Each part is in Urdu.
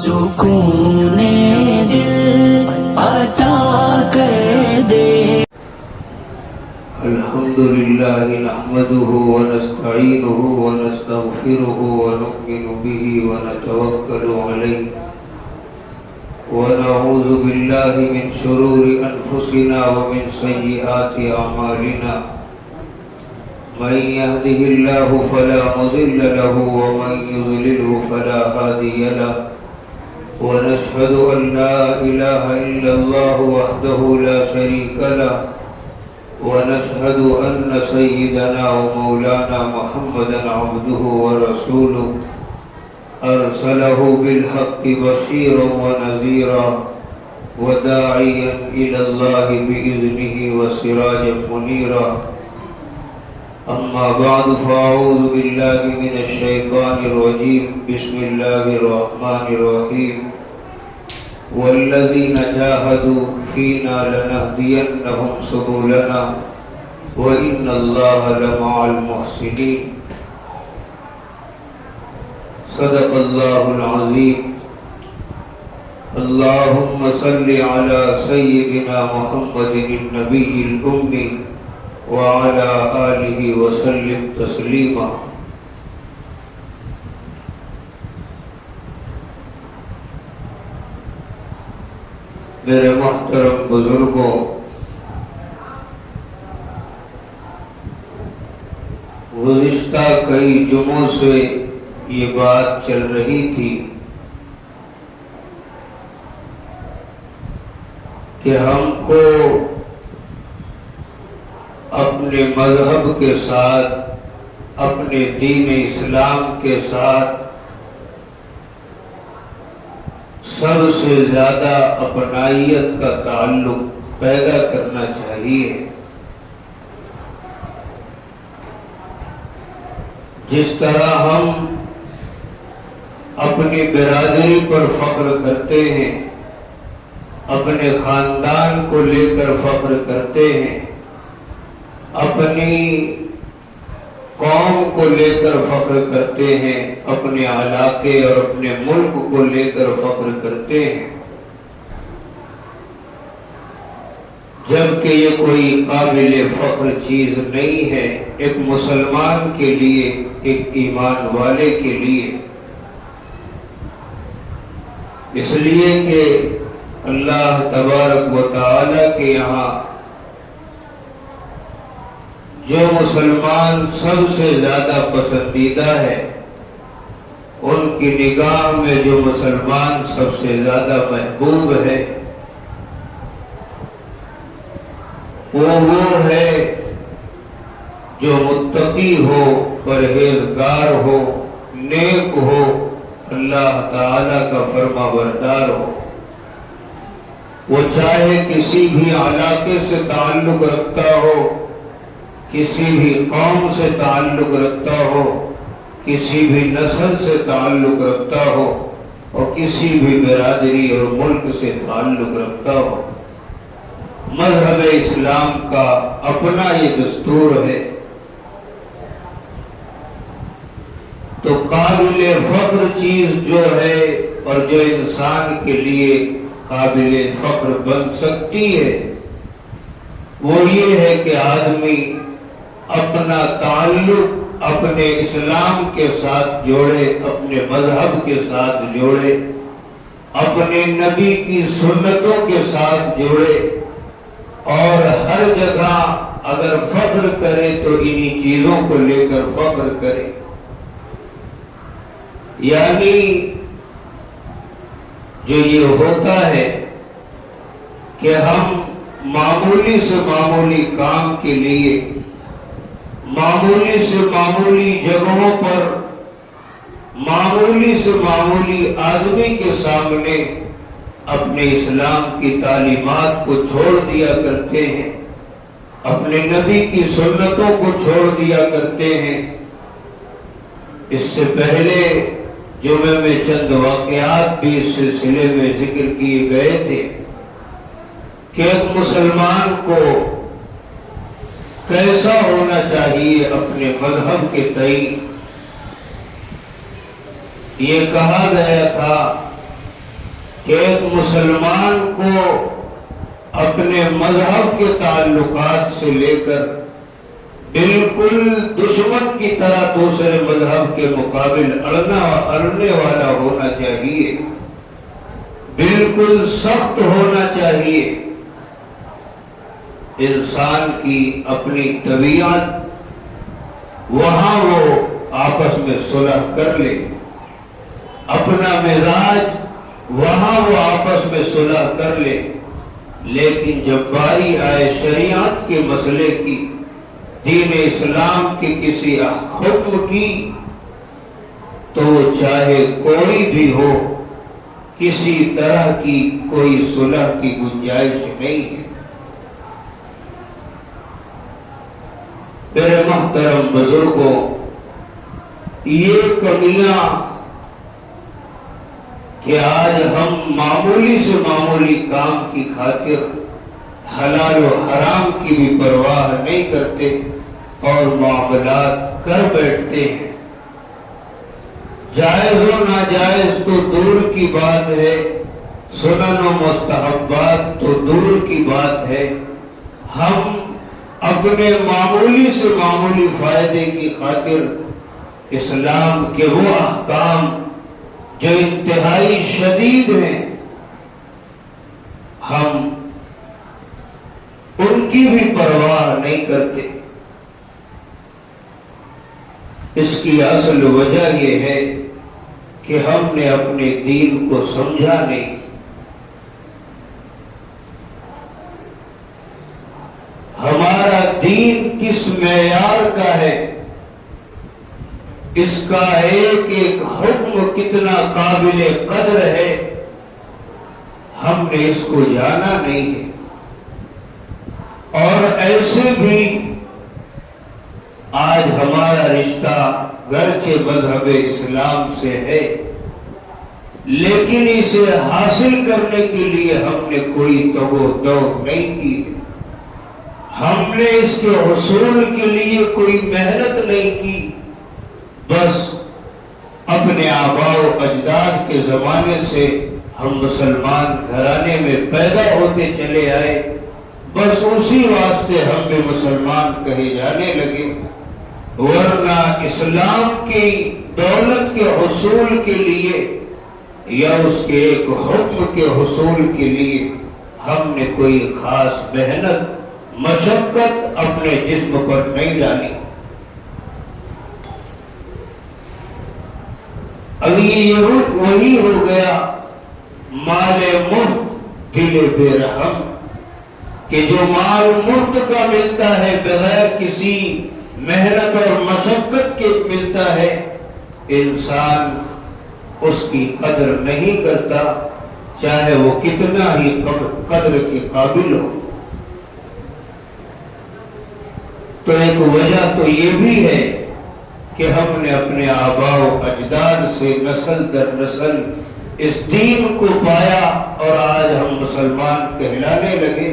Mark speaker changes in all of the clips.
Speaker 1: سکون دل عطا کر دے۔
Speaker 2: الحمد لله نحمده ونستعينه ونستغفره ونؤمن به ونتوكل عليه ونعوذ بالله من شرور أنفسنا ومن سيئات أعمالنا من يهده الله فلا مضل له ومن يضلله فلا هادي له ونشهد أن لا إله إلا الله وحده لا شريك له ونشهد أن سيدنا ومولانا محمدا عبده ورسوله أرسله بالحق بشيرا ونذيرا وداعيا إلى الله بإذنه وسراجا منيرا أما بعد فأعوذ بالله من الشيطان الرجيم بسم الله الرحمن الرحيم والذين جاهدوا فينا لنهدينهم سبلنا وإن الله لمع المحسنين صدق الله العظيم اللهم صل على سيدنا محمد النبي الأمي وعلى آله وسلم تسليما۔ میرے محترم بزرگوں، گزشتہ کئی جمعوں سے یہ بات چل رہی تھی کہ ہم کو اپنے مذہب کے ساتھ، اپنے دین اسلام کے ساتھ سب سے زیادہ اپنائیت کا تعلق پیدا کرنا چاہیے۔ جس طرح ہم اپنی برادری پر فخر کرتے ہیں، اپنے خاندان کو لے کر فخر کرتے ہیں، اپنی قوم کو لے کر فخر کرتے ہیں، اپنے علاقے اور اپنے ملک کو لے کر فخر کرتے ہیں، جبکہ یہ کوئی قابل فخر چیز نہیں ہے ایک مسلمان کے لیے، ایک ایمان والے کے لیے۔ اس لیے کہ اللہ تبارک و تعالی کے یہاں جو مسلمان سب سے زیادہ پسندیدہ ہے، ان کی نگاہ میں جو مسلمان سب سے زیادہ محبوب ہے وہ ہے جو متقی ہو، پرہیزگار ہو، نیک ہو، اللہ تعالی کا فرما بردار ہو۔ وہ چاہے کسی بھی علاقے سے تعلق رکھتا ہو، کسی بھی قوم سے تعلق رکھتا ہو، کسی بھی نسل سے تعلق رکھتا ہو، اور کسی بھی برادری اور ملک سے تعلق رکھتا ہو۔ مذہب اسلام کا اپنا یہ دستور ہے۔ تو قابل فخر چیز جو ہے اور جو انسان کے لیے قابل فخر بن سکتی ہے وہ یہ ہے کہ آدمی اپنا تعلق اپنے اسلام کے ساتھ جوڑے، اپنے مذہب کے ساتھ جوڑے، اپنے نبی کی سنتوں کے ساتھ جوڑے، اور ہر جگہ اگر فخر کرے تو انہی چیزوں کو لے کر فخر کرے۔ یعنی جو یہ ہوتا ہے کہ ہم معمولی سے معمولی کام کے لیے معمولی سے معمولی جگہوں پر معمولی سے معمولی آدمی کے سامنے اپنے اسلام کی تعلیمات کو چھوڑ دیا کرتے ہیں، اپنے نبی کی سنتوں کو چھوڑ دیا کرتے ہیں۔ اس سے پہلے جمعے میں چند واقعات بھی اس سلسلے میں ذکر کیے گئے تھے کہ ایک مسلمان کو کیسا ہونا چاہیے اپنے مذہب کے تئیں۔ یہ کہا گیا تھا کہ ایک مسلمان کو اپنے مذہب کے تعلقات سے لے کر بالکل دشمن کی طرح دوسرے مذہب کے مقابل اڑنے والا ہونا چاہیے، بالکل سخت ہونا چاہیے۔ انسان کی اپنی طبیعت وہاں وہ آپس میں صلح کر لے، اپنا مزاج وہاں وہ آپس میں صلح کر لے، لیکن جب باری آئے شریعت کے مسئلے کی، دین اسلام کے کسی حکم کی، تو وہ چاہے کوئی بھی ہو، کسی طرح کی کوئی صلح کی گنجائش نہیں ہے۔ میرے محترم بزرگوں، یہ کمیاں کہ آج ہم معمولی سے معمولی کام کی خاطر حلال و حرام کی بھی پرواہ نہیں کرتے اور معاملات کر بیٹھتے ہیں، جائز و ناجائز تو دور کی بات ہے، سنن و مستحبات تو دور کی بات ہے، ہم اپنے معمولی سے معمولی فائدے کی خاطر اسلام کے وہ احکام جو انتہائی شدید ہیں، ہم ان کی بھی پرواہ نہیں کرتے۔ اس کی اصل وجہ یہ ہے کہ ہم نے اپنے دین کو سمجھا نہیں۔ ہمارا دین کس معیار کا ہے، اس کا ایک ایک حکم کتنا قابل قدر ہے، ہم نے اس کو جانا نہیں ہے۔ اور ایسے بھی آج ہمارا رشتہ گرچہ مذہب اسلام سے ہے، لیکن اسے حاصل کرنے کے لیے ہم نے کوئی تگ و دو نہیں کی، ہم نے اس کے حصول کے لیے کوئی محنت نہیں کی، بس اپنے آباء و اجداد کے زمانے سے ہم مسلمان گھرانے میں پیدا ہوتے چلے آئے، بس اسی واسطے ہم بھی مسلمان کہے جانے لگے، ورنہ اسلام کی دولت کے حصول کے لیے یا اس کے ایک حکم کے حصول کے لیے ہم نے کوئی خاص محنت مشقت اپنے جسم پر نہیں ڈالی۔ اب یہ وہی ہو گیا مال مفت دل بے رحم، کہ جو مال مفت کا ملتا ہے بغیر کسی محنت اور مشقت کے ملتا ہے، انسان اس کی قدر نہیں کرتا، چاہے وہ کتنا ہی قدر کے قابل ہو۔ تو ایک وجہ تو یہ بھی ہے کہ ہم نے اپنے آباء و اجداد سے نسل در نسل اس دین کو پایا اور آج ہم مسلمان کہلانے لگے،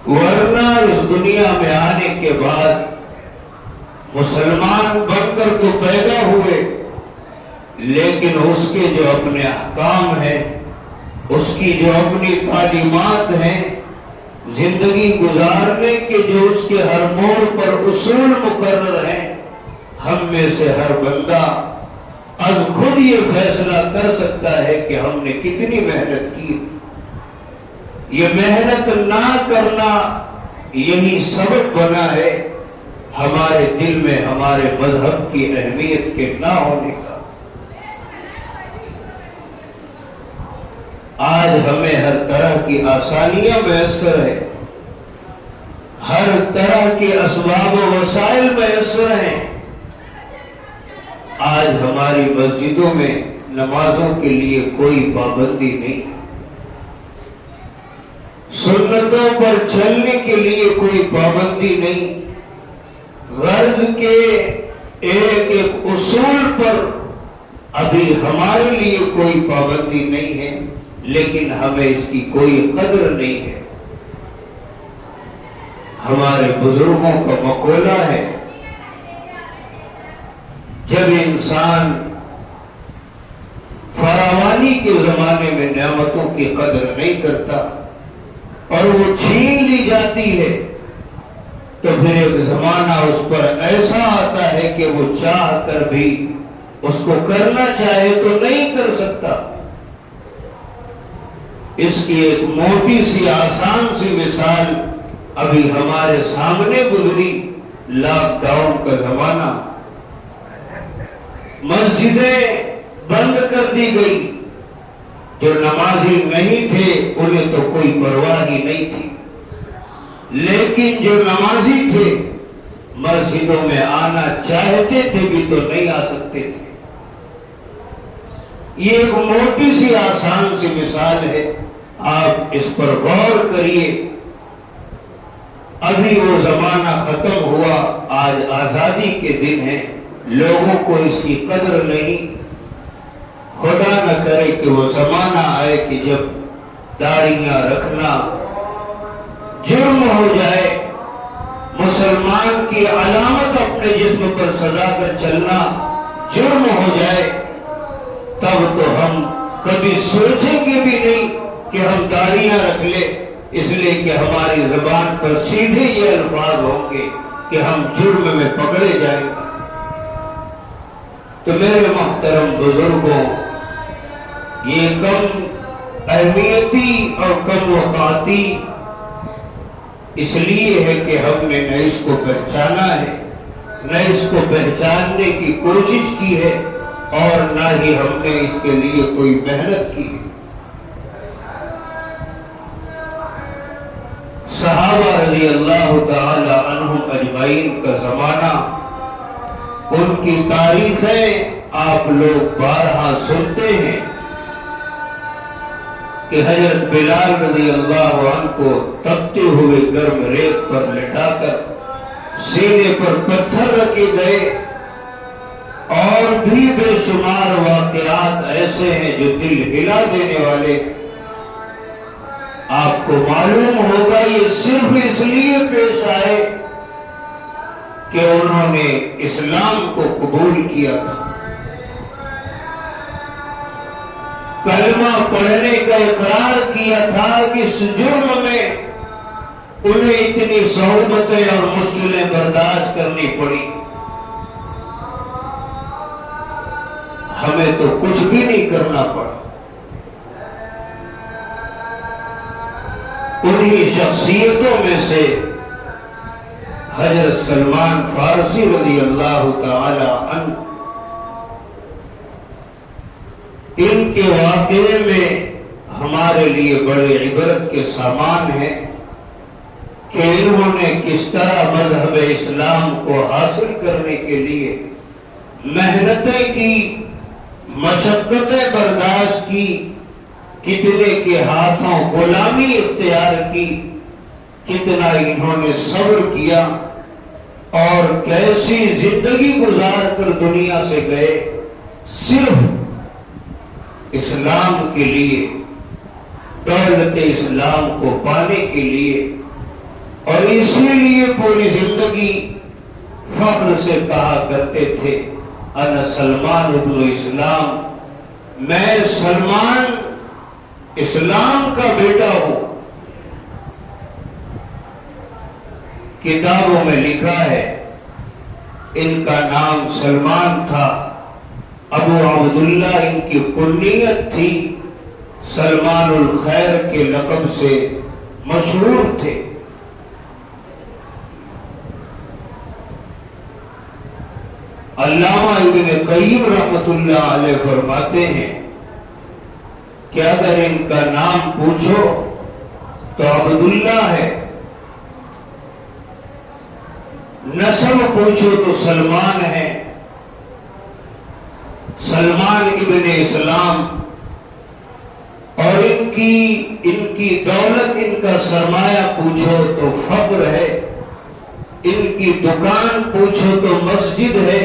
Speaker 2: ورنہ اس دنیا میں آنے کے بعد مسلمان بن کر تو پیدا ہوئے، لیکن اس کے جو اپنے احکام ہیں، اس کی جو اپنی تعلیمات ہیں، زندگی گزارنے کے جو اس کے ہر موڑ پر اصول مقرر ہیں، ہم میں سے ہر بندہ از خود یہ فیصلہ کر سکتا ہے کہ ہم نے کتنی محنت کی۔ یہ محنت نہ کرنا یہی سبب بنا ہے ہمارے دل میں ہمارے مذہب کی اہمیت کے نہ ہونے کا۔ آج ہمیں ہر طرح کی آسانیاں میسر ہے، ہر طرح کے اسباب و وسائل میسر ہیں، آج ہماری مسجدوں میں نمازوں کے لیے کوئی پابندی نہیں، سنتوں پر چلنے کے لیے کوئی پابندی نہیں، غرض کے ایک ایک اصول پر ابھی ہمارے لیے کوئی پابندی نہیں ہے، لیکن ہمیں اس کی کوئی قدر نہیں ہے۔ ہمارے بزرگوں کا مقولہ ہے، جب انسان فراوانی کے زمانے میں نعمتوں کی قدر نہیں کرتا اور وہ چھین لی جاتی ہے تو پھر ایک زمانہ اس پر ایسا آتا ہے کہ وہ چاہ کر بھی اس کو کرنا چاہے تو نہیں کر سکتا۔ اس کی ایک موٹی سی آسان سی مثال ابھی ہمارے سامنے گزری، لاک ڈاؤن کا زمانہ، مسجدیں بند کر دی گئی، جو نمازی نہیں تھے انہیں تو کوئی پرواہ ہی نہیں تھی، لیکن جو نمازی تھے مسجدوں میں آنا چاہتے تھے بھی تو نہیں آ سکتے تھے۔ یہ ایک موٹی سی آسان سی مثال ہے، آپ اس پر غور کریے۔ ابھی وہ زمانہ ختم ہوا، آج آزادی کے دن ہیں، لوگوں کو اس کی قدر نہیں۔ خدا نہ کرے کہ وہ زمانہ آئے کہ جب داڑھیاں رکھنا جرم ہو جائے، مسلمان کی علامت اپنے جسم پر سجا کر چلنا جرم ہو جائے، تب تو ہم کبھی سوچیں گے بھی نہیں کہ ہم داڑھیاں رکھ لیں، اس لیے کہ ہماری زبان پر سیدھے یہ الفاظ ہوں گے کہ ہم جرم میں پکڑے جائیں گے۔ تو میرے محترم بزرگوں، یہ کم اہمیتی اور کم وقعتی اس لیے ہے کہ ہم نے نہ اس کو پہچانا ہے، نہ اس کو پہچاننے کی کوشش کی ہے، اور نہ ہی ہم نے اس کے لیے کوئی محنت کی ہے۔ صحابہ رضی اللہ تعالی عنہم اجمعین کا زمانہ، ان کی تاریخیں آپ لوگ بارہا سنتے ہیں کہ حضرت بلال رضی اللہ عنہ کو تپتے ہوئے گرم ریت پر لٹا کر سینے پر پتھر رکھے گئے، اور بھی بے شمار واقعات ایسے ہیں جو دل ہلا دینے والے۔ آپ کو معلوم ہوگا یہ صرف اس لیے پیش آئے کہ انہوں نے اسلام کو قبول کیا تھا، کلمہ پڑھنے کا اقرار کیا تھا، اس جرم میں انہیں اتنی صعوبتیں اور مشکلیں برداشت کرنی پڑی۔ ہمیں تو کچھ بھی نہیں کرنا پڑا۔ انہی شخصیتوں میں سے حضرت سلمان فارسی رضی اللہ تعالی عنہ، ان کے واقعے میں ہمارے لیے بڑے عبرت کے سامان ہیں کہ انہوں نے کس طرح مذہب اسلام کو حاصل کرنے کے لیے محنتیں کی، مشقتیں برداشت کی، کتنے کے ہاتھوں غلامی اختیار کی، کتنا انہوں نے صبر کیا، اور کیسی زندگی گزار کر دنیا سے گئے صرف اسلام کے لیے، دولت اسلام کو پانے کے لیے۔ اور اسی لیے پوری زندگی فخر سے کہا کرتے تھے انا سلمان ابن اسلام، میں سلمان اسلام کا بیٹا ہوں۔ کتابوں میں لکھا ہے ان کا نام سلمان تھا، ابو عبداللہ ان کی کنیت تھی، سلمان الخیر کے لقب سے مشہور تھے۔ علامہ ابن قیم رحمت اللہ علیہ فرماتے ہیں کہ اگر ان کا نام پوچھو تو عبداللہ ہے، نسب پوچھو تو سلمان ہے، سلمان ابن اسلام، اور ان کی دولت، ان کا سرمایہ پوچھو تو فقر ہے، ان کی دکان پوچھو تو مسجد ہے،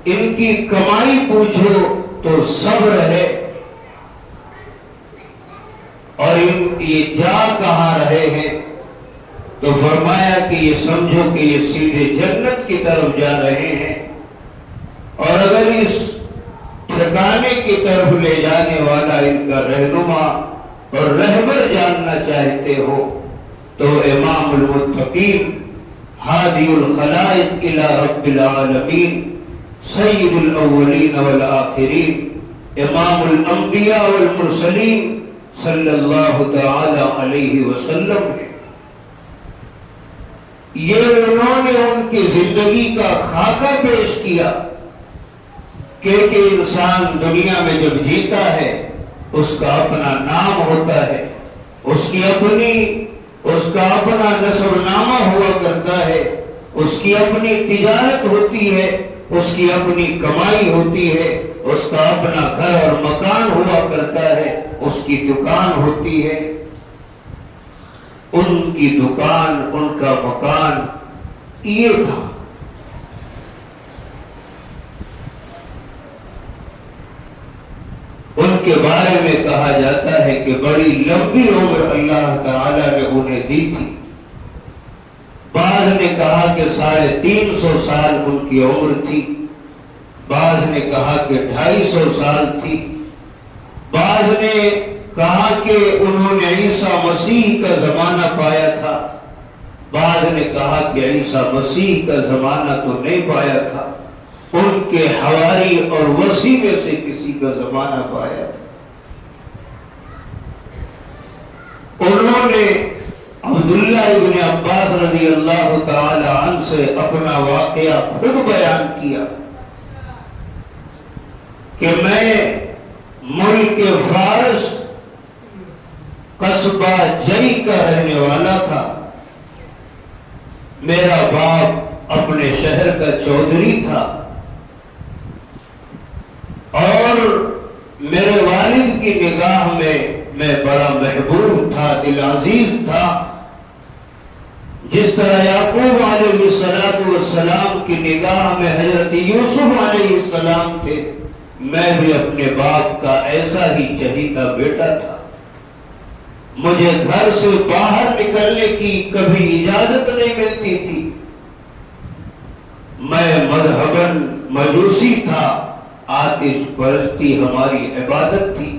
Speaker 2: ان کی کمائی پوچھو تو صبر ہے، اور یہ جا کہاں رہے ہیں تو فرمایا کہ یہ سمجھو کہ یہ سیدھے جنت کی طرف جا رہے ہیں، اور اگر اس ٹھکانے کی طرف لے جانے والا ان کا رہنما اور رہبر جاننا چاہتے ہو تو امام المتقین ہادی الخلائق الی رب العالمین سید الاولین والآخرین امام الانبیاء والمرسلین صلی اللہ تعالی علیہ وسلم ہے۔ یہ انہوں نے ان کی زندگی کا خاکہ پیش کیا کہ انسان دنیا میں جب جیتا ہے اس کا اپنا نام ہوتا ہے، اس کا اپنا نسب نامہ ہوا کرتا ہے، اس کی اپنی تجارت ہوتی ہے، اس کی اپنی کمائی ہوتی ہے، اس کا اپنا گھر اور مکان ہوا کرتا ہے، اس کی دکان ہوتی ہے۔ ان کی دکان، ان کا مکان یہ تھا۔ ان کے بارے میں کہا جاتا ہے کہ بڑی لمبی عمر اللہ تعالی نے انہیں دی تھی۔ بعض نے کہا کہ 350 سال ان کی عمر تھی، بعض نے کہا کہ 250 سال تھی، بعض نے کہا کہ انہوں نے عیسیٰ مسیح کا زمانہ پایا تھا، بعض نے کہا کہ عیسیٰ مسیح کا زمانہ تو نہیں پایا تھا، ان کے حواری اور وصی میں سے کسی کا زمانہ پایا تھا۔ انہوں نے عبداللہ ابن عباس رضی اللہ تعالی عنہ سے اپنا واقعہ خود بیان کیا کہ میں ملک فارس قصبہ جئی کا رہنے والا تھا، میرا باپ اپنے شہر کا چودھری تھا اور میرے والد کی نگاہ میں بڑا محبوب تھا، دل عزیز تھا۔ جس طرح یعقوب علیہ السلام کی نگاہ میں حضرت یوسف علیہ السلام تھے، میں بھی اپنے باپ کا ایسا ہی چہیتا بیٹا تھا۔ مجھے گھر سے باہر نکلنے کی کبھی اجازت نہیں ملتی تھی، میں مذہباً مجوسی تھا، آتش پرستی ہماری عبادت تھی۔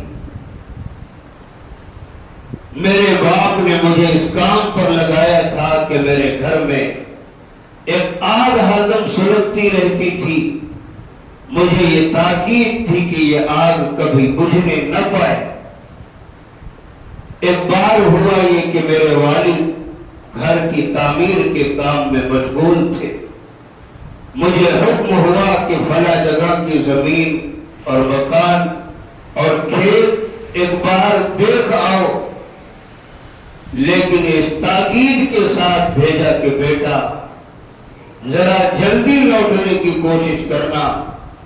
Speaker 2: میرے باپ نے مجھے اس کام پر لگایا تھا کہ میرے گھر میں ایک آگ ہردم سلگتی رہتی تھی، مجھے یہ تاکید تھی کہ یہ آگ کبھی بجھنے نہ پائے۔ ایک بار ہوا یہ کہ میرے والد گھر کی تعمیر کے کام میں مشغول تھے، مجھے حکم ہوا کہ فلاں جگہ کی زمین اور مکان اور کھیت ایک بار دیکھ آؤ، لیکن اس تاکید کے ساتھ بھیجا کہ بیٹا ذرا جلدی لوٹنے کی کوشش کرنا،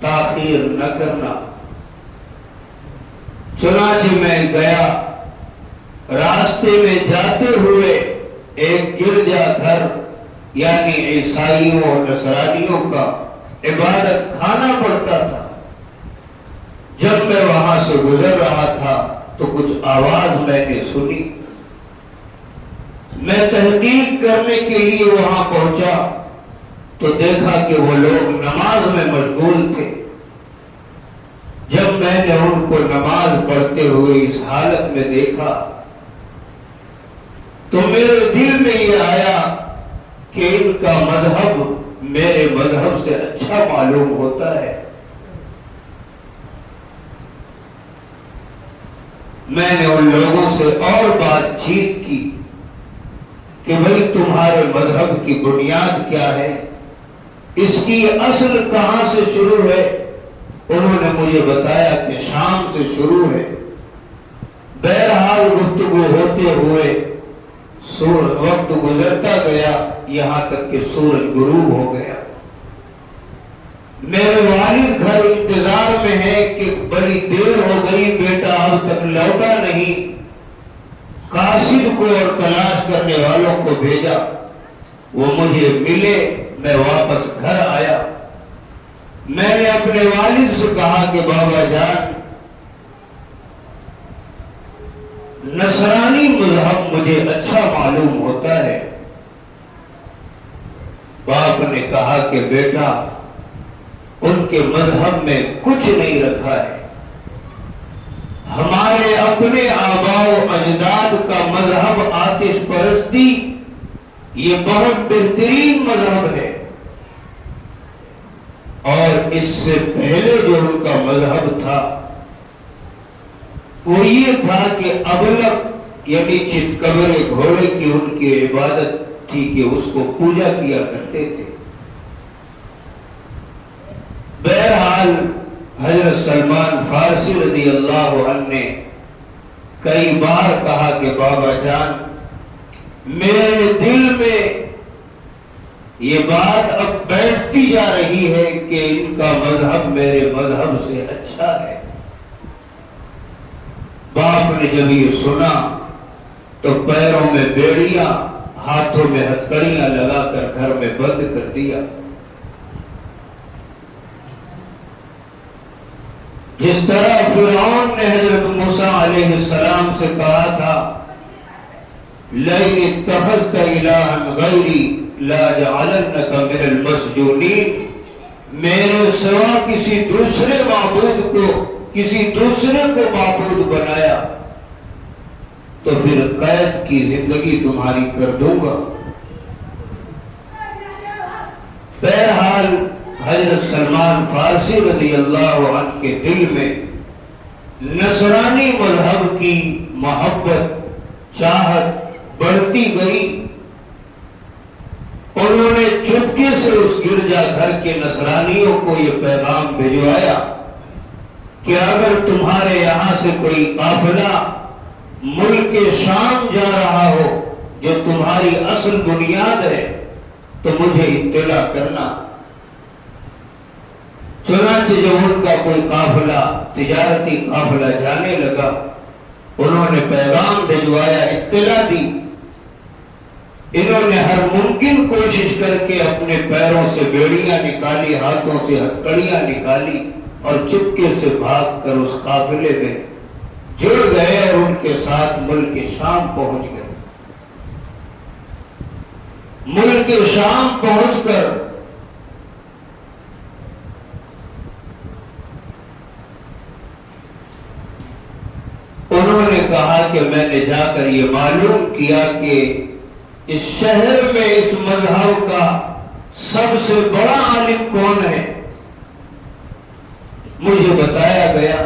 Speaker 2: تاخیر نہ کرنا۔ چنانچہ میں گیا، راستے میں جاتے ہوئے ایک گرجا گھر یعنی عیسائیوں اور نصرانیوں کا عبادت خانہ پڑتا تھا۔ جب میں وہاں سے گزر رہا تھا تو کچھ آواز میں نے سنی، میں تحقیق کرنے کے لیے وہاں پہنچا تو دیکھا کہ وہ لوگ نماز میں مشغول تھے۔ جب میں نے ان کو نماز پڑھتے ہوئے اس حالت میں دیکھا تو میرے دل میں یہ آیا کہ ان کا مذہب میرے مذہب سے اچھا معلوم ہوتا ہے۔ میں نے ان لوگوں سے اور بات چیت کی کہ بھئی تمہارے مذہب کی بنیاد کیا ہے، اس کی اصل کہاں سے شروع ہے؟ انہوں نے مجھے بتایا کہ شام سے شروع ہے۔ بہرحال گفتگو ہوتے ہوئے وقت گزرتا گیا، یہاں تک کہ سورج غروب ہو گیا۔ میرے والد گھر انتظار میں ہے کہ بڑی دیر ہو گئی، بیٹا اب تک لوٹا نہیں۔ قاصد کو اور تلاش کرنے والوں کو بھیجا، وہ مجھے ملے، میں واپس گھر آیا۔ میں نے اپنے والد سے کہا کہ بابا جان نصرانی مذہب مجھے اچھا معلوم ہوتا ہے۔ باپ نے کہا کہ بیٹا ان کے مذہب میں کچھ نہیں رکھا ہے، ہمارے اپنے آباء و اجداد کا مذہب آتش پرستی یہ بہت بہترین مذہب ہے، اور اس سے پہلے جو ان کا مذہب تھا وہ یہ تھا کہ ابلک یعنی چتکبر گھوڑے کی ان کی عبادت تھی کہ اس کو پوجا کیا کرتے تھے۔ بہرحال حضرت سلمان فارسی رضی اللہ عنہ نے کئی بار کہا کہ بابا جان میرے دل میں یہ بات اب بیٹھتی جا رہی ہے کہ ان کا مذہب میرے مذہب سے اچھا ہے۔ باپ نے جب یہ سنا تو پیروں میں بیڑیاں ہاتھوں میں ہتکڑیاں لگا کر گھر میں بند کر دیا۔ جس طرح فرعون نے حضرت موسیٰ علیہ السلام سے کہا تھا لَئِنِ اتَّخَذْتَ إِلَٰهًا غَيْرِي لَأَجْعَلَنَّكَ مِنَ الْمَسْجُونِينَ، میرے سوا کسی دوسرے معبود کو، کسی دوسرے کو معبود بنایا تو پھر قید کی زندگی تمہاری کر دوں گا۔ بہرحال حضرت سلمان فارسی رضی اللہ عنہ کے دل میں نصرانی مذہب کی محبت چاہت بڑھتی گئی۔ انہوں نے چپکے سے اس گرجا گھر کے نصرانیوں کو یہ پیغام بھجوایا کہ اگر تمہارے یہاں سے کوئی قافلہ ملک شام جا رہا ہو جو تمہاری اصل بنیاد ہے تو مجھے اطلاع کرنا۔ چنانچہ جب ان کا کوئی قافلہ تجارتی قافلہ جانے لگا انہوں نے پیغام بھجوایا، اطلاع دی۔ انہوں نے ہر ممکن کوشش کر کے اپنے پیروں سے بیڑیاں نکالی، ہاتھوں سے ہتکڑیاں نکالی اور چپکے سے بھاگ کر اس قافلے میں جڑ گئے اور ان کے ساتھ ملک شام پہنچ گئے۔ ملک شام پہنچ کر انہوں نے کہا کہ میں نے جا کر یہ معلوم کیا کہ اس شہر میں اس مذہب کا سب سے بڑا عالم کون ہے۔ مجھے بتایا گیا،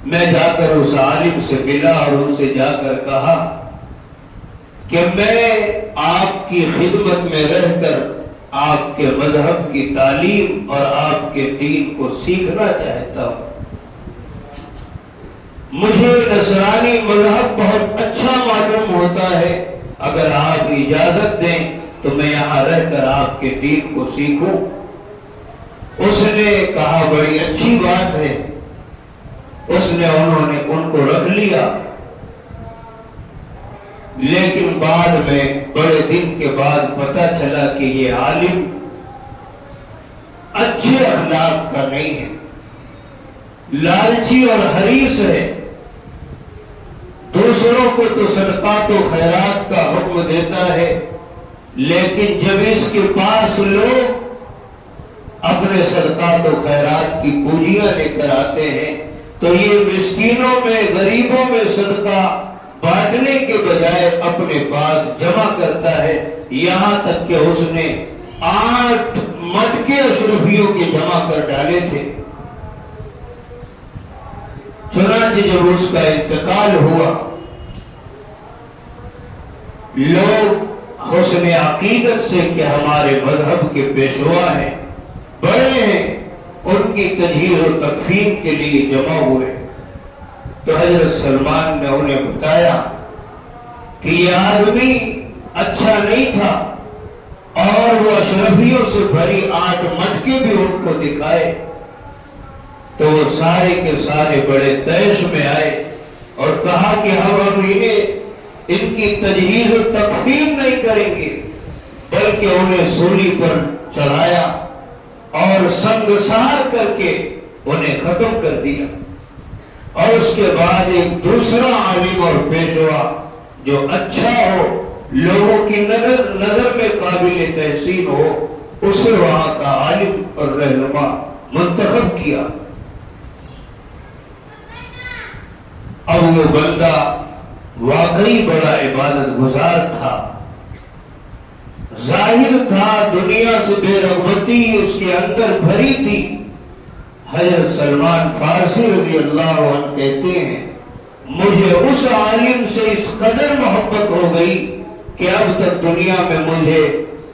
Speaker 2: میں جا کر اس عالم سے ملا اور ان سے جا کر کہا کہ میں آپ کی خدمت میں رہ کر آپ کے مذہب کی تعلیم اور آپ کے دین کو سیکھنا چاہتا ہوں۔ مجھے نصرانی مذہب بہت اچھا معلوم ہوتا ہے، اگر آپ اجازت دیں تو میں یہاں رہ کر آپ کے دین کو سیکھوں۔ اس نے کہا بڑی اچھی بات ہے۔ انہوں نے ان کو رکھ لیا، لیکن بعد میں بڑے دن کے بعد پتہ چلا کہ یہ عالم اچھے اخلاق کا نہیں ہے، لالچی اور حریص ہے۔ دوسروں کو تو صدقات و خیرات کا حکم دیتا ہے، لیکن جب اس کے پاس لوگ اپنے صدقات و خیرات کی پونجیاں لے کر آتے ہیں تو یہ مسکینوں میں غریبوں میں صدقہ بانٹنے کے بجائے اپنے پاس جمع کرتا ہے، یہاں تک کہ اس نے 8 مٹکے اشرفیوں کے جمع کر ڈالے تھے۔ چنانچہ جب اس کا انتقال ہوا، لوگ حسن عقیدت سے کہ ہمارے مذہب کے پیشوا ہیں، بڑے ہیں، ان کی تجہیز و تکفین کے لیے جمع ہوئے تو حضرت سلمان نے انہیں بتایا کہ یہ آدمی اچھا نہیں تھا، اور وہ اشرفیوں سے بھری 8 مٹکے بھی ان کو دکھائے تو وہ سارے کے سارے بڑے طیش میں آئے اور کہا کہ ہم انہیں ان کی تجہیز و تکفین نہیں کریں گے، بلکہ انہیں سولی پر چڑھایا اور سنگسار کر کے انہیں ختم کر دیا۔ اور اس کے بعد ایک دوسرا عالم اور پیشوا جو اچھا ہو، لوگوں کی نظر میں قابل تحسین ہو، اسے وہاں کا عالم اور رہنما منتخب کیا۔ اب وہ بندہ واقعی بڑا عبادت گزار تھا، ظاہر تھا دنیا سے بے رغبتی اس کے اندر بھری تھی۔ حضرت سلمان فارسی رضی اللہ عنہ کہتے ہیں مجھے اس عالم سے اس قدر محبت ہو گئی کہ اب تک دنیا میں مجھے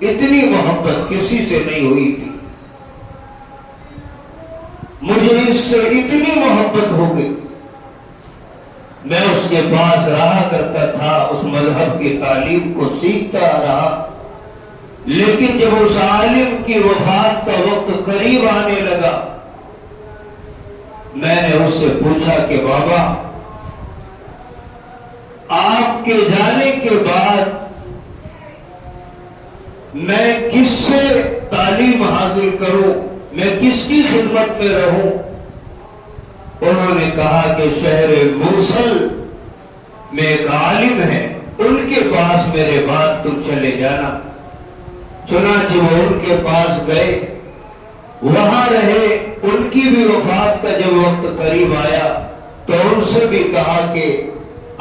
Speaker 2: اتنی محبت کسی سے نہیں ہوئی تھی، مجھے اس سے اتنی محبت ہو گئی۔ میں اس کے پاس رہا کرتا تھا، اس مذہب کی تعلیم کو سیکھتا رہا، لیکن جب اس عالم کی وفات کا وقت قریب آنے لگا، میں نے اس سے پوچھا کہ بابا آپ کے جانے کے بعد میں کس سے تعلیم حاصل کروں، میں کس کی خدمت میں رہوں؟ انہوں نے کہا کہ شہر موصل میں ایک عالم ہے، ان کے پاس میرے بعد تم چلے جانا۔ چنانچہ وہ ان کے پاس گئے، وہاں رہے۔ ان کی بھی وفات کا جب وقت قریب آیا تو ان سے بھی کہا کہ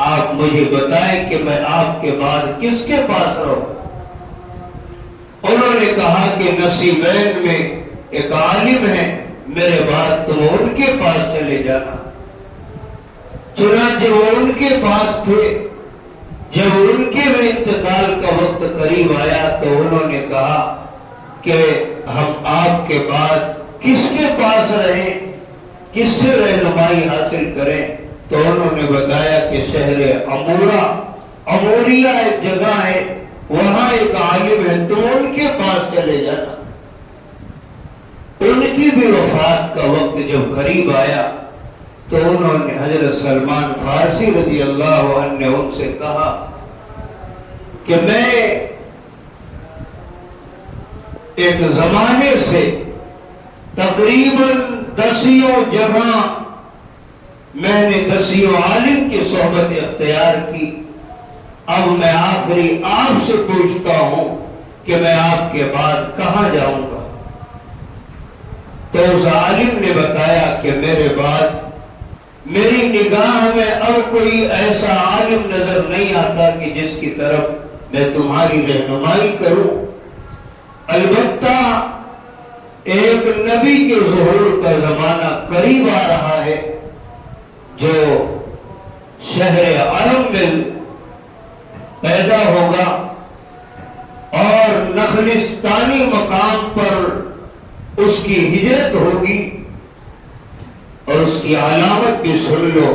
Speaker 2: آپ مجھے بتائیں کہ میں آپ کے بعد کس کے پاس رہوں؟ انہوں نے کہا کہ نصیبین میں ایک عالم ہے، میرے بعد تم ان کے پاس چلے جانا۔ چنانچہ وہ ان کے پاس تھے۔ جب ان کے میں انتقال کا وقت قریب آیا تو انہوں نے کہا کہ ہم آپ کے بعد کس کے پاس رہیں، کس سے رہنمائی حاصل کریں؟ تو انہوں نے بتایا کہ شہر اموریہ ایک جگہ ہے، وہاں ایک عالم ہے، تم ان کے پاس چلے جانا۔ ان کی بھی وفات کا وقت جب قریب آیا تو انہوں نے حضرت سلمان فارسی رضی اللہ عنہ نے ان سے کہا کہ میں ایک زمانے سے تقریباً 10 جگہ میں نے 10 عالم کی صحبت اختیار کی، اب میں آخری آپ سے پوچھتا ہوں کہ میں آپ کے بعد کہاں جاؤں گا؟ تو اس عالم نے بتایا کہ میرے بعد میری نگاہ میں اب کوئی ایسا عالم نظر نہیں آتا کہ جس کی طرف میں تمہاری رہنمائی کروں، البتہ ایک نبی کے ظہور کا زمانہ قریب آ رہا ہے جو شہر عرب میں پیدا ہوگا اور نخلستانی مقام پر اس کی ہجرت ہوگی، اور اس کی علامت بھی سن لو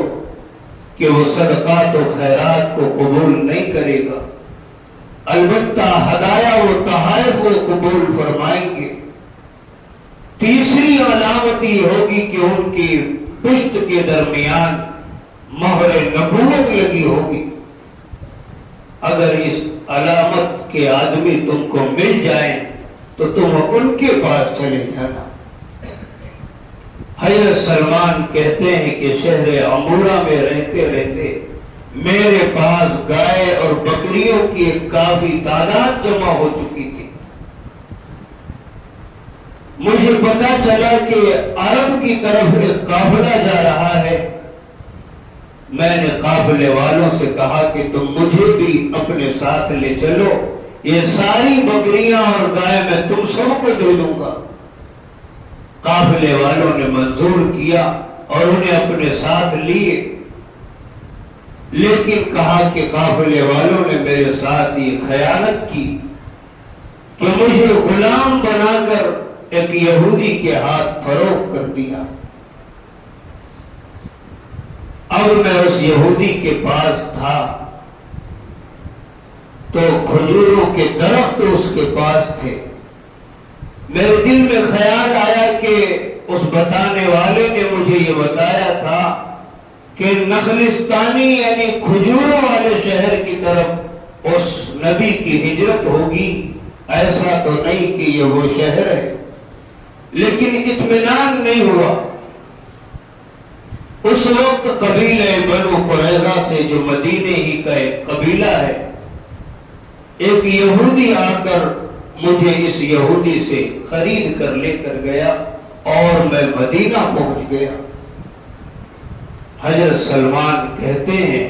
Speaker 2: کہ وہ صدقات و خیرات کو قبول نہیں کرے گا، البتہ ہدایہ و تحائف کو قبول فرمائیں گے۔ تیسری علامت یہ ہوگی کہ ان کی پشت کے درمیان مہر نبوت لگی ہوگی۔ اگر اس علامت کے آدمی تم کو مل جائیں تو تم ان کے پاس چلے جانا۔ حضرت سلمان کہتے ہیں کہ شہر امورہ میں رہتے رہتے میرے پاس گائے اور بکریوں کی ایک کافی تعداد جمع ہو چکی تھی۔ مجھے پتا چلا کہ عرب کی طرف ایک قافلہ جا رہا ہے۔ میں نے قافلے والوں سے کہا کہ تم مجھے بھی اپنے ساتھ لے چلو، یہ ساری بکریاں اور گائے میں تم سب کو دے دوں گا۔ قافلے والوں نے منظور کیا اور انہیں اپنے ساتھ لیے، لیکن کہا کہ قافلے والوں نے میرے ساتھ یہ خیانت کی کہ مجھے غلام بنا کر ایک یہودی کے ہاتھ فروخت کر دیا۔ اب میں اس یہودی کے پاس تھا تو کھجوروں کے درخت اس کے پاس تھے۔ میرے دل میں خیال آیا کہ اس بتانے والے نے مجھے یہ بتایا تھا کہ نخلستانی یعنی کھجوروں والے شہر کی طرف اس نبی کی ہجرت ہوگی، ایسا تو نہیں کہ یہ وہ شہر ہے، لیکن اطمینان نہیں ہوا۔ اس وقت قبیلہ بنو قریظہ سے جو مدینے ہی کا ایک قبیلہ ہے، ایک یہودی آ کر مجھے اس یہودی سے خرید کر لے کر گیا اور میں مدینہ پہنچ گیا۔ حضرت سلمان کہتے ہیں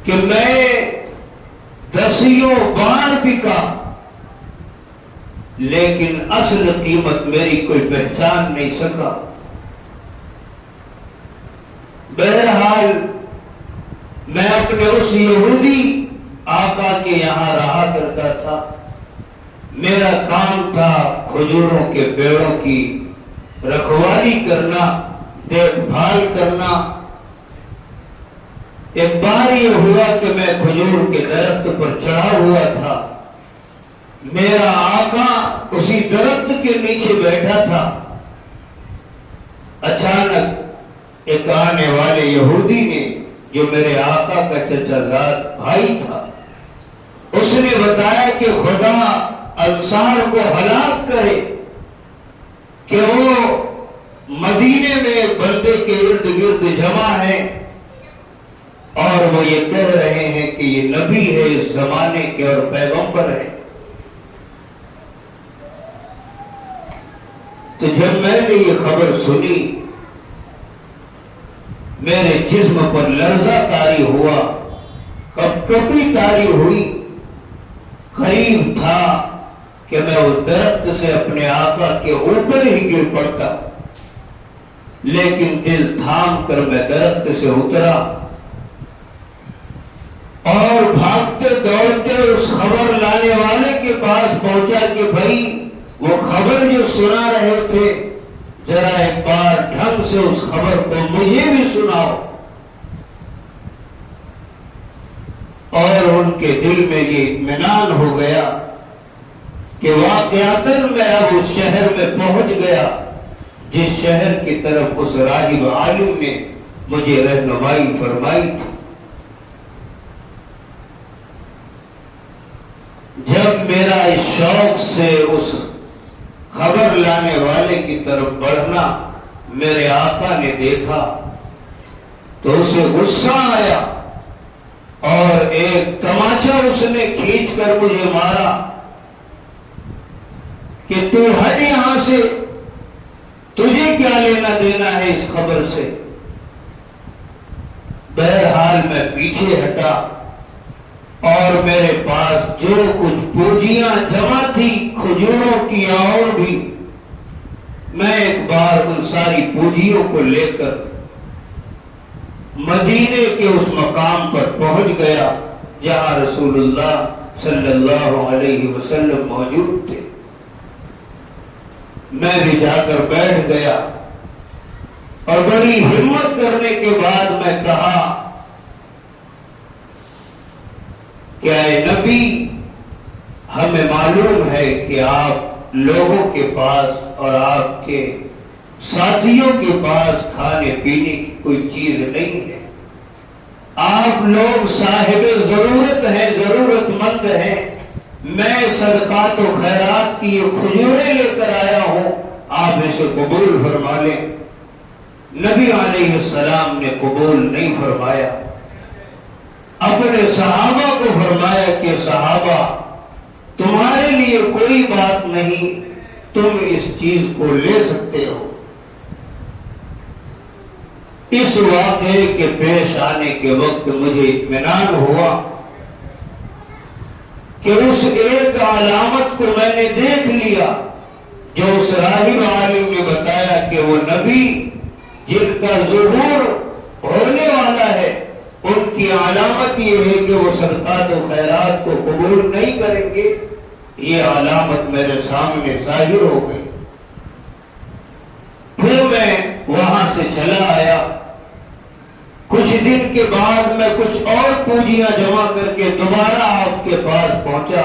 Speaker 2: کہ میں 10 بار بکا، لیکن اصل قیمت میری کوئی پہچان نہیں سکا۔ بہرحال میں اپنے اس یہودی آقا کے یہاں رہا کرتا تھا، میرا کام تھا کھجوروں کے پیڑوں کی رکھوالی کرنا، دیکھ بھال کرنا۔ ایک بار یہ ہوا کہ میں کھجور کے درخت پر چڑھا ہوا تھا، میرا آقا اسی درخت کے نیچے بیٹھا تھا۔ اچانک ایک آنے والے یہودی نے، جو میرے آقا کا چچا زاد بھائی تھا، اس نے بتایا کہ خدا انصار کو ہلاک کرے کہ وہ مدینے میں ایک بندے کے ارد گرد جمع ہیں اور وہ یہ کہہ رہے ہیں کہ یہ نبی ہے اس زمانے کے اور پیغمبر ہے۔ تو جب میں نے یہ خبر سنی، میرے جسم پر لرزہ طاری ہوا، کپکپی طاری ہوئی۔ قریب تھا کہ میں اس درخت سے اپنے آقا کے اوپر ہی گر پڑتا، لیکن دل تھام کر میں درخت سے اترا اور بھاگتے دوڑتے اس خبر لانے والے کے پاس پہنچا کہ بھائی وہ خبر جو سنا رہے تھے، ذرا ایک بار ڈھنگ سے اس خبر کو مجھے بھی سناؤ۔ اور ان کے دل میں یہ اطمینان ہو گیا کہ واقعتاً میں اب اس شہر میں پہنچ گیا جس شہر کی طرف اس راہب عالم نے مجھے رہنمائی فرمائی تھی۔ جب میرا اس شوق سے اس خبر لانے والے کی طرف بڑھنا میرے آقا نے دیکھا تو اسے غصہ آیا اور ایک تماچا اس نے کھینچ کر مجھے مارا کہ تو ہٹ یہاں سے، تجھے کیا لینا دینا ہے اس خبر سے۔ بہرحال میں پیچھے ہٹا اور میرے پاس جو کچھ پونجیاں جمع تھی کھجوروں کی اور بھی، میں ایک بار ان ساری پونجیوں کو لے کر مدینے کے اس مقام پر پہنچ گیا جہاں رسول اللہ صلی اللہ علیہ وسلم موجود تھے۔ میں بھی جا کر بیٹھ گیا اور بڑی ہمت کرنے کے بعد میں کہا کہ اے نبی، ہمیں معلوم ہے کہ آپ لوگوں کے پاس اور آپ کے ساتھیوں کے پاس کھانے پینے کی کوئی چیز نہیں ہے، آپ لوگ صاحب ضرورت ہیں، ضرورت مند ہیں، میں صدقات و خیرات کی یہ کھجوریں لے کر آیا ہوں، آپ اسے قبول فرما لیں۔ نبی علیہ السلام نے قبول نہیں فرمایا، اپنے صحابہ کو فرمایا کہ صحابہ تمہارے لیے کوئی بات نہیں، تم اس چیز کو لے سکتے ہو۔ اس واقعے کے پیش آنے کے وقت مجھے اطمینان ہوا کہ اس ایک علامت کو میں نے دیکھ لیا جو اس راہب عالم نے بتایا کہ وہ نبی جن کا ظہور ہونے والا ہے، ان کی علامت یہ ہے کہ وہ صدقات و خیرات کو قبول نہیں کریں گے۔ یہ علامت میرے سامنے ظاہر ہو گئی۔ پھر میں وہاں سے چلا آیا۔ کچھ دن کے بعد میں کچھ اور پونجیاں جمع کر کے دوبارہ آپ کے پاس پہنچا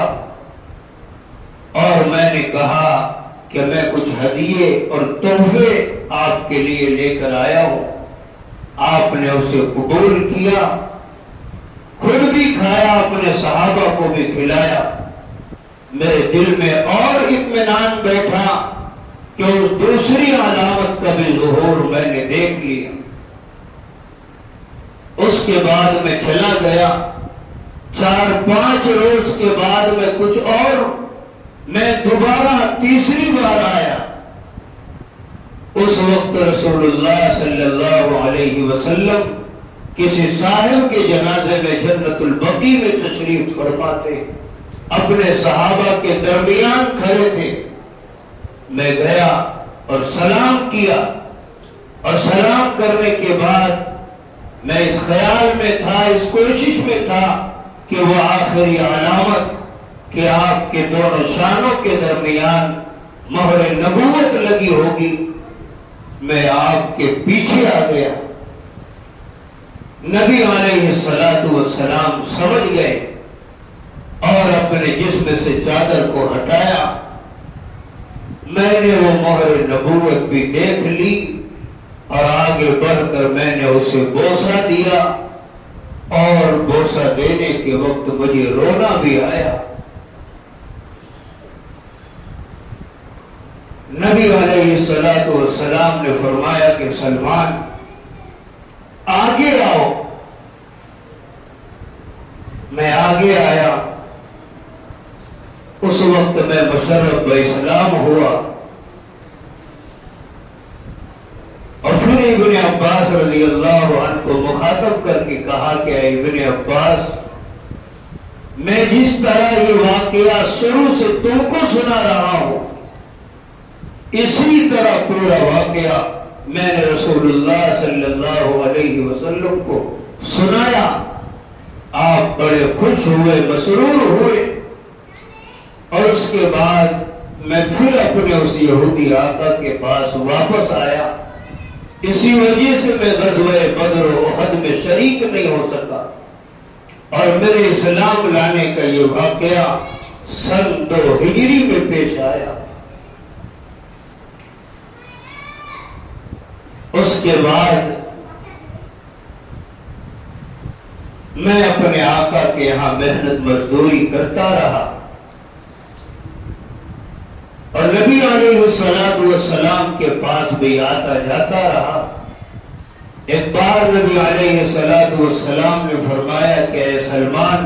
Speaker 2: اور میں نے کہا کہ میں کچھ ہدیے اور تحفے آپ کے لیے لے کر آیا ہوں۔ آپ نے اسے قبول کیا، خود بھی کھایا، اپنے صحابہ کو بھی کھلایا۔ میرے دل میں اور اطمینان بیٹھا کہ اس دوسری علامت کا بھی ظہور میں نے دیکھ لیا۔ اس کے بعد میں چلا گیا۔ 4-5 روز کے بعد میں کچھ اور، میں دوبارہ تیسری بار آیا اس وقت رسول اللہ صلی اللہ علیہ وسلم کسی صاحب کے جنازے میں جنت البقیع میں تشریف فرما تھے، اپنے صحابہ کے درمیان کھڑے تھے۔ میں گیا اور سلام کیا، اور سلام کرنے کے بعد میں اس خیال میں تھا، اس کوشش میں تھا کہ وہ آخری علامت کہ آپ کے دونوں شانوں کے درمیان مہر نبوت لگی ہوگی، میں آپ کے پیچھے آ گیا۔ نبی علیہ السلام سمجھ گئے اور اپنے جسم سے چادر کو ہٹایا۔ میں نے وہ مہر نبوت بھی دیکھ لی اور آگے بڑھ کر میں نے اسے بوسہ دیا، اور بوسہ دینے کے وقت مجھے رونا بھی آیا۔ نبی علیہ السلام نے فرمایا کہ سلمان آگے آؤ۔ میں آگے آیا۔ اس وقت میں مشرف باسلام ہوا، اور پھر ابن عباس رضی اللہ عنہ کو مخاطب کر کے کہا کہ اے ابن عباس، میں جس طرح یہ واقعہ شروع سے تم کو سنا رہا ہوں، اسی طرح پورا واقعہ میں نے رسول اللہ صلی اللہ علیہ وسلم کو سنایا۔ آپ بڑے خوش ہوئے، مسرور ہوئے، اور اس کے بعد میں پھر اپنے اس یہودی آقا کے پاس واپس آیا۔ اسی وجہ سے میں غزوہ بدر و احد میں شریک نہیں ہو سکا، اور میرے اسلام لانے کا یہ واقعہ سن 2 ہجری میں پیش آیا۔ اس کے بعد میں اپنے آقا کے یہاں محنت مزدوری کرتا رہا، اور نبی علیہ السلام کے پاس بھی آتا جاتا رہا۔ ایک بار نبی علیہ السلام نے فرمایا کہ اے سلمان،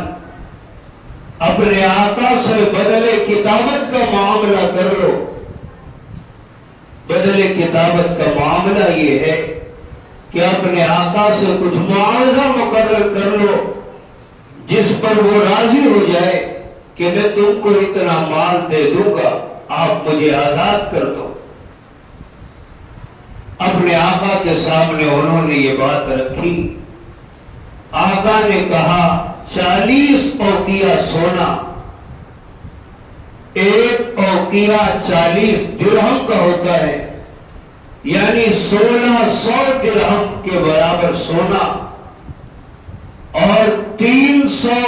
Speaker 2: اپنے آقا سے بدلے کتابت کا معاملہ کر لو۔ بدلے کتابت کا معاملہ یہ ہے کہ اپنے آقا سے کچھ معاوضہ مقرر کر لو جس پر وہ راضی ہو جائے کہ میں تم کو اتنا مال دے دوں گا، آپ مجھے آزاد کر دو۔ اپنے آقا کے سامنے انہوں نے یہ بات رکھی۔ آقا نے کہا 40 اوقیہ سونا، ایک اوقیہ 40 درہم کا ہوتا ہے، یعنی 1600 درہم کے برابر سونا، اور 300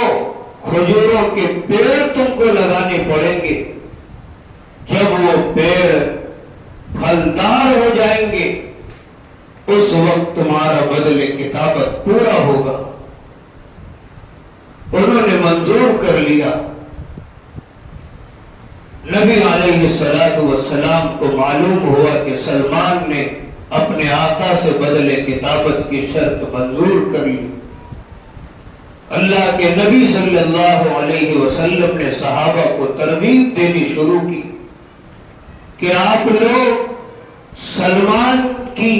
Speaker 2: کھجوروں کے پیڑ تم کو لگانے پڑیں گے۔ جب وہ پیڑ پھلدار ہو جائیں گے اس وقت تمہارا بدل کتابت پورا ہوگا۔ انہوں نے منظور کر لیا۔ نبی علیہ السلام کو معلوم ہوا کہ سلمان نے اپنے آقا سے بدل کتابت کی شرط منظور کر لی۔ اللہ کے نبی صلی اللہ علیہ وسلم نے صحابہ کو ترغیب دینی شروع کی کہ آپ لوگ سلمان کی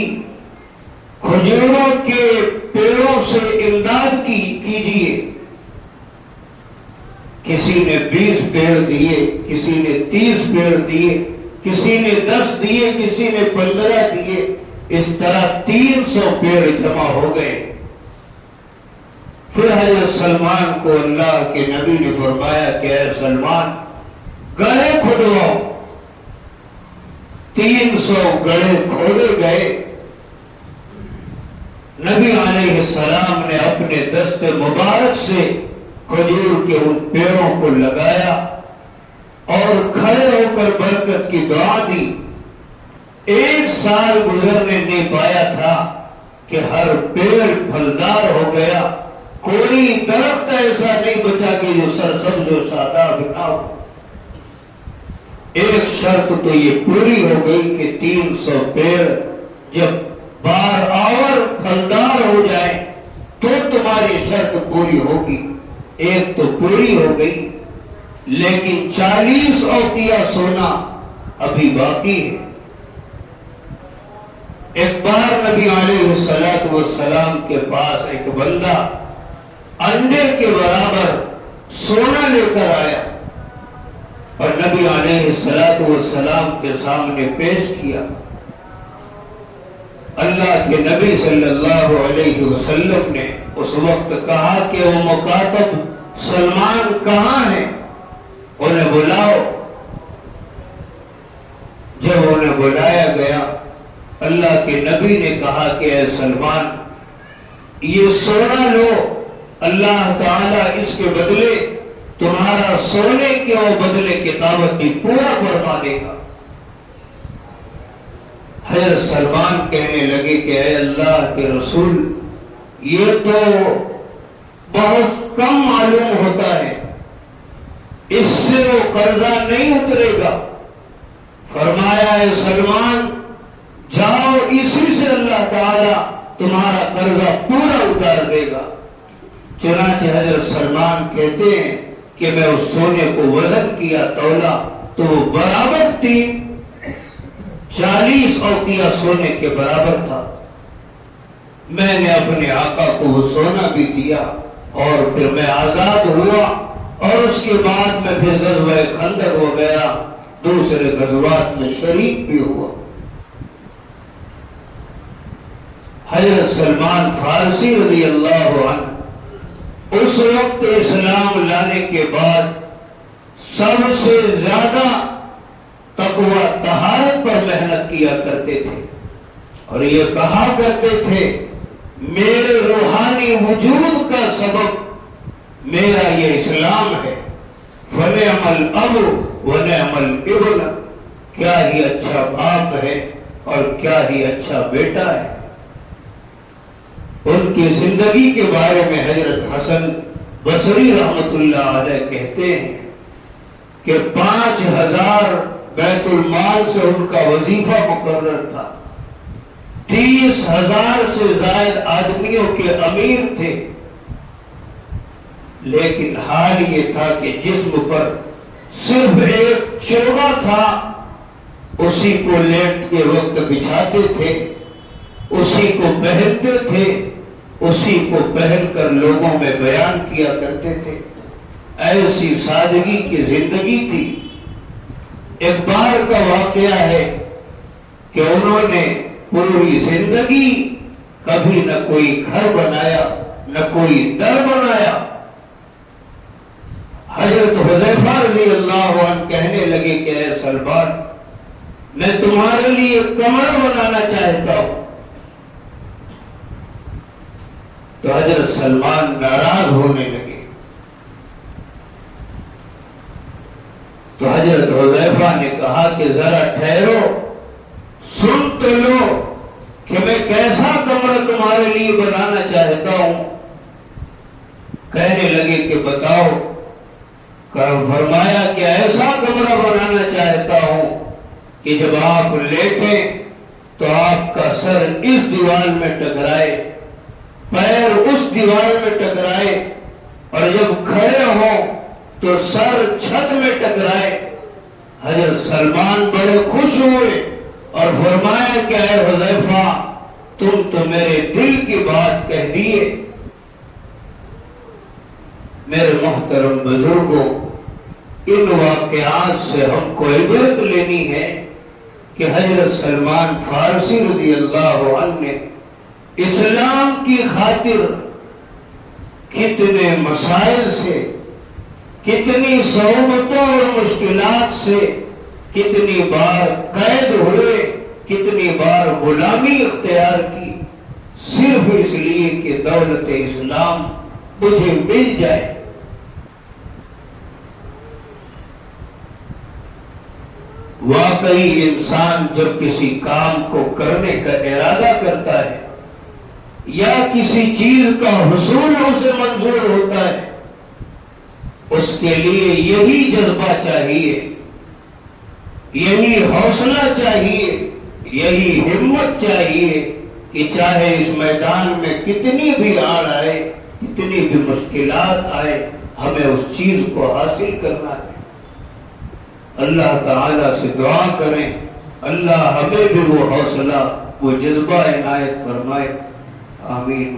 Speaker 2: کھجوروں کے پیڑوں سے امداد کیجیے۔ کسی نے 20 پیڑ دیے، کسی نے 30 پیڑ دیے، کسی نے 10 دیے، کسی نے 15 دیے، اس طرح 300 پیڑ جمع ہو گئے۔ پھر حضرت سلمان کو اللہ کے نبی نے فرمایا کہ اے سلمان، گڑھے کھودواؤ۔ 300 گڑھے کھودے گئے۔ نبی علیہ السلام نے اپنے دست مبارک سے کھجور کے ان پیڑوں کو لگایا اور کھڑے ہو کر برکت کی دعا دی۔ 1 سال گزرنے نہیں پایا تھا کہ ہر پیڑ پھلدار ہو گیا۔ کوئی درخت ایسا نہیں بچا کہ جو سرسبز و شاداب نہ ہو۔ ایک شرط تو یہ پوری ہو گئی کہ 300 پیڑ جب بار آور پھلدار ہو جائے تو تمہاری شرط پوری ہوگی۔ ایک تو پوری ہو گئی، لیکن 40 اوقیہ سونا ابھی باقی ہے۔ ایک بار نبی علیہ السلام کے پاس ایک بندہ انڈے کے برابر سونا لے کر آیا اور نبی علیہ السلام کے سامنے پیش کیا۔ اللہ کے نبی صلی اللہ علیہ وسلم نے اس وقت کہا کہ وہ مکاتب سلمان کہاں ہیں، انہیں بلاؤ۔ جب انہیں بلایا گیا، اللہ کے نبی نے کہا کہ اے سلمان، یہ سونا لو، اللہ تعالیٰ اس کے بدلے تمہارا سونے کے بدلے کتابت بھی پورا فرما دے گا۔ حضرت سلمان کہنے لگے کہ اے اللہ کے رسول، یہ تو بہت کم معلوم ہوتا ہے، اس سے وہ قرضہ نہیں اترے گا۔ فرمایا اے سلمان، جاؤ، اسی سے اللہ تعالیٰ تمہارا قرضہ پورا اتار دے گا۔ چنانچہ حضرت سلمان کہتے ہیں کہ میں اس سونے کو وزن کیا، تولا، تو وہ برابر 40 اوقیہ سونے کے برابر تھا۔ میں نے اپنے آقا کو وہ سونا بھی دیا اور پھر میں آزاد ہوا، اور اس کے بعد میں پھر غزوہ خندق وغیرہ دوسرے غزوات میں شریک بھی ہوا۔ حضرت سلمان فارسی رضی اللہ عنہ اس وقت اسلام لانے کے بعد سب سے زیادہ تقوی طہارت پر محنت کیا کرتے تھے، اور یہ کہا کرتے تھے میرے روحانی وجود کا سبب میرا یہ اسلام ہے۔ فنعم الاب ونعم الابن، کیا ہی اچھا باپ ہے اور کیا ہی اچھا بیٹا ہے۔ ان کی زندگی کے بارے میں حضرت حسن بصری رحمت اللہ علیہ کہتے ہیں کہ 5000 بیت المال سے ان کا وظیفہ مقرر تھا، 30,000 سے زائد آدمیوں کے امیر تھے، لیکن حال یہ تھا کہ جسم پر صرف ایک چوغا تھا، اسی کو لیٹ کے وقت بچھاتے تھے، اسی کو پہنتے تھے، اسی کو پہن کر لوگوں میں بیان کیا کرتے تھے۔ ایسی سادگی کی زندگی تھی۔ ایک بار کا واقعہ ہے کہ انہوں نے پوری زندگی کبھی نہ کوئی گھر بنایا نہ کوئی در بنایا۔ حضرت حذیفہ رضی اللہ عنہ کہنے لگے کہ اے سلمان، میں تمہارے لیے کمرہ بنانا چاہتا ہوں۔ تو حضرت سلمان ناراض ہونے لگے۔ تو حضرت حذیفہ نے کہا کہ ذرا ٹھہرو، سن تو لو کہ میں کیسا کمرہ تمہارے لیے بنانا چاہتا ہوں۔ کہنے لگے کہ بتاؤ۔ فرمایا کہ ایسا کمرہ بنانا چاہتا ہوں کہ جب آپ لیٹیں تو آپ کا سر اس دیوار میں ٹکرائے، پیر اس دیوار میں ٹکرائے، اور جب کھڑے ہوں تو سر چھت میں ٹکرائے۔ حضرت سلمان بڑے خوش ہوئے اور فرمایا کہ اے حذیفہ، تم تو میرے دل کی بات کہہ دیے۔ میرے محترم بزرگوں، ان واقعات سے ہم کو عبرت لینی ہے کہ حضرت سلمان فارسی رضی اللہ عنہ نے اسلام کی خاطر کتنے مسائل سے، کتنی صعوبتوں اور مشکلات سے، کتنی بار قید ہوئے، کتنی بار غلامی اختیار کی، صرف اس لیے کہ دولت اسلام مجھے مل جائے۔ واقعی انسان جب کسی کام کو کرنے کا ارادہ کرتا ہے یا کسی چیز کا حصول اسے منظور ہوتا ہے، اس کے لیے یہی جذبہ چاہیے، یہی حوصلہ چاہیے، یہی ہمت چاہیے کہ چاہے اس میدان میں کتنی بھی آڑ آئے، کتنی بھی مشکلات آئے، ہمیں اس چیز کو حاصل کرنا ہے۔ اللہ تعالیٰ سے دعا کریں اللہ ہمیں بھی وہ حوصلہ وہ جذبہ عنایت فرمائے. آمین.